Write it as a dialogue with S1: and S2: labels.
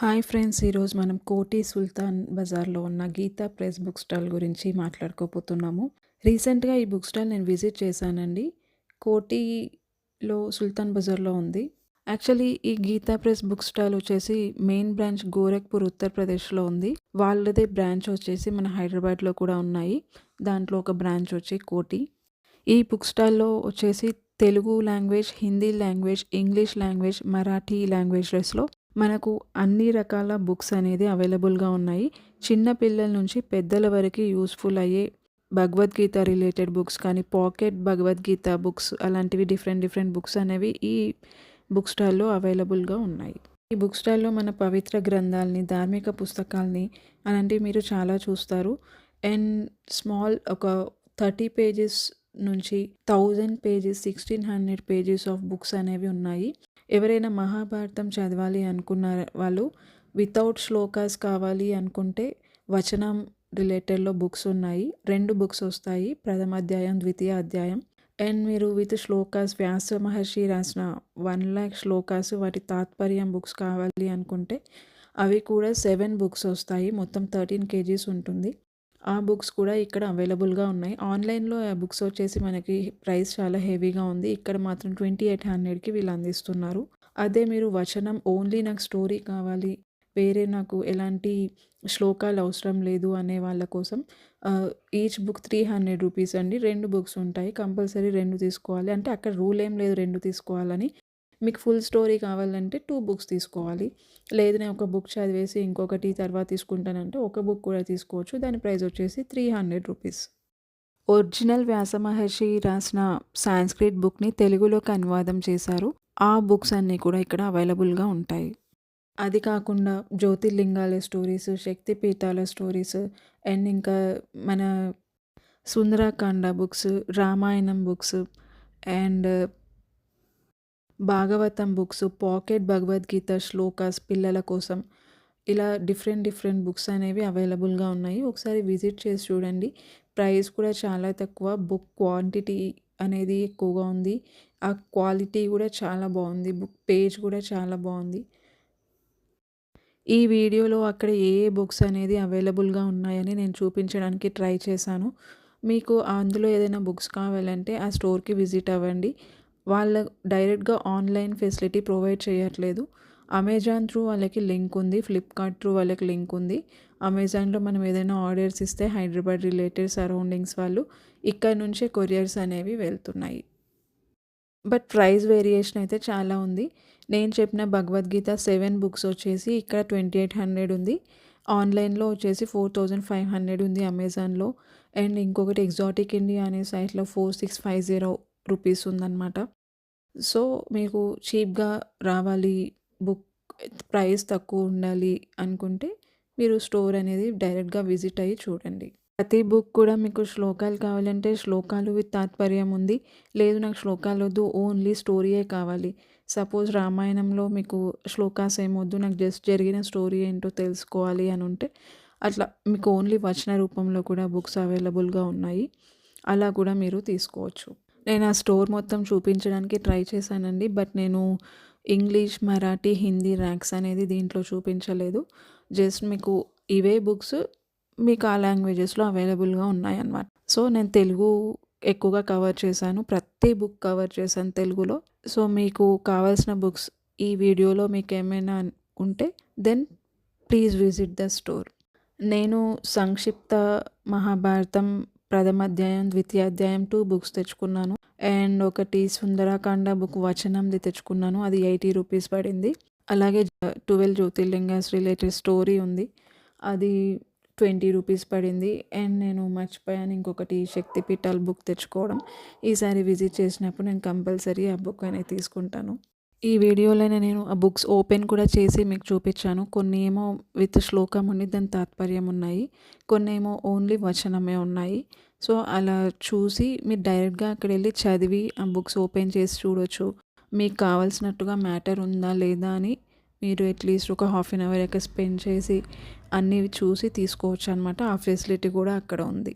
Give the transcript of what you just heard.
S1: Hi friends! ఈరోజు మనం కోటి సుల్తాన్ బజార్‌లో ఉన్న గీతా ప్రెస్ బుక్ స్టాల్ గురించి మాట్లాడుకోబోతున్నాము. రీసెంట్‌గా ఈ బుక్ స్టాల్ నేను విజిట్ చేశానండి. కోటిలో సుల్తాన్ బజార్‌లో ఉంది. యాక్చువల్లీ ఈ గీతా ప్రెస్ బుక్ స్టాల్ వచ్చేసి మెయిన్ బ్రాంచ్ గోరఖ్పూర్ ఉత్తరప్రదేశ్‌లో ఉంది. వాళ్ళదే బ్రాంచ్ వచ్చేసి మన హైదరాబాద్‌లో కూడా ఉన్నాయి. దాంట్లో ఒక బ్రాంచ్ వచ్చి కోటి. ఈ బుక్ స్టాల్‌లో వచ్చేసి Telugu language, Hindi language, English language, Marathi లాంగ్వేజెస్‌లో మనకు అన్ని రకాల బుక్స్ అనేది అవైలబుల్‌గా ఉన్నాయి. చిన్న పిల్లల నుంచి పెద్దల వరకి యూజ్‌ఫుల్ అయ్యే భగవద్గీత రిలేటెడ్ బుక్స్ కానీ, పాకెట్ భగవద్గీత బుక్స్ అలాంటివి డిఫరెంట్ బుక్స్ అనేవి ఈ బుక్ స్టాల్‌లో అవైలబుల్‌గా ఉన్నాయి. ఈ బుక్ స్టాల్‌లో మన పవిత్ర గ్రంథాలని, ధార్మిక పుస్తకాల్ని అలాంటివి మీరు చాలా చూస్తారు. అండ్ స్మాల్ ఒక 30 పేజెస్ నుంచి 1000 పేజెస్, 1600 పేజెస్ ఆఫ్ బుక్స్ అనేవి ఉన్నాయి. ఎవరైనా మహాభారతం చదవాలి అనుకున్న వాళ్ళు వితౌట్ శ్లోకాస్ కావాలి అనుకుంటే వచనం రిలేటెడ్‌లో బుక్స్ ఉన్నాయి. 2 బుక్స్ వస్తాయి. ప్రథమ అధ్యాయం, ద్వితీయ అధ్యాయం. అండ్ మీరు విత్ శ్లోకాస్ వ్యాస మహర్షి రాసిన 1,00,000 శ్లోకాస్ వాటి తాత్పర్యం బుక్స్ కావాలి అనుకుంటే అవి కూడా 7 బుక్స్ వస్తాయి. మొత్తం 13 కేజీస్ ఉంటుంది. ఆ బుక్స్ కూడా ఇక్కడ అవైలబుల్‌గా ఉన్నాయి. ఆన్‌లైన్‌లో ఆ బుక్స్ వచ్చేసి మనకి ప్రైస్ చాలా హెవీగా ఉంది. ఇక్కడ మాత్రం 2800కి వీళ్ళు అందిస్తున్నారు. అదే మీరు వచనం ఓన్లీ నాకు స్టోరీ కావాలి, వేరే నాకు ఎలాంటి శ్లోకాలు అవసరం లేదు అనే వాళ్ళ కోసం ఈచ్ బుక్ 300 రూపీస్ అండి. 2 బుక్స్ ఉంటాయి. కంపల్సరీ 2 తీసుకోవాలి. అంటే అక్కడ రూల్ ఏం లేదు 2 తీసుకోవాలని. మీకు ఫుల్ స్టోరీ కావాలంటే 2 బుక్స్ తీసుకోవాలి. లేదు నేను ఒక బుక్ చదివేసి ఇంకొకటి తర్వాత తీసుకుంటానంటే ఒక బుక్ కూడా తీసుకోవచ్చు. దాని ప్రైస్ వచ్చేసి 300 రూపీస్. ఒరిజినల్ వ్యాస మహర్షి రాసిన సాంస్క్రిట్ బుక్‌ని తెలుగులోకి అనువాదం చేశారు. ఆ బుక్స్ అన్నీ కూడా ఇక్కడ అవైలబుల్‌గా ఉంటాయి. అది కాకుండా జ్యోతిర్లింగాల స్టోరీస్, శక్తిపీఠాల స్టోరీస్ అండ్ ఇంకా మన Sundarakanda books, Ramayanam books and Bhagavatam books, pocket Bhagavad Gita shlokas పిల్లల కోసం ఇలా డిఫరెంట్ బుక్స్ అనేవి అవైలబుల్‌గా ఉన్నాయి. ఒకసారి విజిట్ చేసి చూడండి. ప్రైస్ కూడా చాలా తక్కువ. బుక్ క్వాంటిటీ అనేది ఎక్కువగా ఉంది. ఆ క్వాలిటీ కూడా చాలా బాగుంది. బుక్ పేజ్ కూడా చాలా బాగుంది. ఈ వీడియోలో అక్కడ ఏ బుక్స్ అనేది అవైలబుల్‌గా ఉన్నాయని నేను చూపించడానికి ట్రై చేశాను. మీకు అందులో ఏదైనా బుక్స్ కావాలంటే ఆ స్టోర్‌కి విజిట్ అవ్వండి. వాళ్ళ డైరెక్ట్‌గా ఆన్‌లైన్ ఫెసిలిటీ ప్రొవైడ్ చేయట్లేదు. అమెజాన్ త్రూ వాళ్ళకి లింక్ ఉంది. ఫ్లిప్‌కార్ట్ త్రూ వాళ్ళకి లింక్ ఉంది. అమెజాన్‌లో మనం ఏదైనా ఆర్డర్స్ ఇస్తే హైదరాబాద్ రిలేటెడ్ సరౌండింగ్స్ వాళ్ళు ఇక్కడ నుంచే కొరియర్స్ అనేవి వెళ్తున్నాయి. బట్ ప్రైస్ వేరియేషన్ అయితే చాలా ఉంది. నేను చెప్పిన భగవద్గీత 7 బుక్స్ వచ్చేసి ఇక్కడ 2800 ఉంది. ఆన్‌లైన్‌లో వచ్చేసి 4500 ఉంది అమెజాన్‌లో. అండ్ ఇంకొకటి ఎగ్జాటిక్ ఇండియా అనే సైట్‌లో 4650 రూపీస్ ఉందన్నమాట. సో, మీకు చీప్‌గా రావాలి, బుక్ ప్రైస్ తక్కువ ఉండాలి అనుకుంటే మీరు స్టోర్ అనేది డైరెక్ట్‌గా విజిట్ అయ్యి చూడండి. ప్రతి బుక్ కూడా మీకు శ్లోకాలు కావాలంటే శ్లోకాలు విత్ తాత్పర్యం ఉంది. లేదు నాకు శ్లోకాలు వద్దు ఓన్లీ స్టోరీయే కావాలి. సపోజ్ రామాయణంలో మీకు శ్లోకాస్ ఏమొద్దు నాకు జస్ట్ జరిగిన స్టోరీ ఏంటో తెలుసుకోవాలి అని ఉంటే అట్లా మీకు ఓన్లీ వచన రూపంలో కూడా బుక్స్ అవైలబుల్‌గా ఉన్నాయి. అలా కూడా మీరు తీసుకోవచ్చు. నేను ఆ స్టోర్ మొత్తం చూపించడానికి ట్రై చేశానండి. బట్ నేను ఇంగ్లీష్, మరాఠీ, హిందీ ర్యాక్స్ అనేది దీంట్లో చూపించలేదు. జస్ట్ మీకు ఇవే బుక్స్ మీకు ఆ లాంగ్వేజెస్‌లో అవైలబుల్‌గా ఉన్నాయన్నమాట. సో, నేను తెలుగు ఎక్కువగా కవర్ చేశాను. ప్రతి బుక్ కవర్ చేశాను తెలుగులో. సో, మీకు కావాల్సిన బుక్స్ ఈ వీడియోలో మీకేమైనా ఉంటే then please visit the store. నేను సంక్షిప్త మహాభారతం ప్రథమ అధ్యాయం, ద్వితీయ అధ్యాయం 2 బుక్స్ తెచ్చుకున్నాను. అండ్ ఒకటి సుందరకాండ బుక్ వచనంది తెచ్చుకున్నాను. అది 80 రూపీస్ పడింది. అలాగే 12 జ్యోతిర్లింగాస్ రిలేటెడ్ స్టోరీ ఉంది. అది 20 రూపీస్ పడింది. అండ్ నేను మర్చిపోయాను ఇంకొకటి శక్తిపీఠాల బుక్ తెచ్చుకోవడం. ఈసారి విజిట్ చేసినప్పుడు నేను కంపల్సరీ ఆ బుక్ అనేది తీసుకుంటాను. ఈ వీడియోలోనే నేను ఆ బుక్స్ ఓపెన్ కూడా చేసి మీకు చూపించాను. కొన్ని ఏమో విత్ శ్లోకం ఉండి దాని తాత్పర్యం ఉన్నాయి. కొన్ని ఏమో ఓన్లీ వచనమే ఉన్నాయి. సో, అలా చూసి మీరు డైరెక్ట్‌గా అక్కడెళ్ళి చదివి ఆ బుక్స్ ఓపెన్ చేసి చూడొచ్చు. మీకు కావాల్సినట్టుగా మ్యాటర్ ఉందా లేదా అని మీరు అట్‌లీస్ట్ ఒక హాఫ్ అన్ అవర్ అక్కడ స్పెండ్ చేసి అన్నీ చూసి తీసుకోవచ్చనమాట. ఆ ఫెసిలిటీ కూడా అక్కడ ఉంది.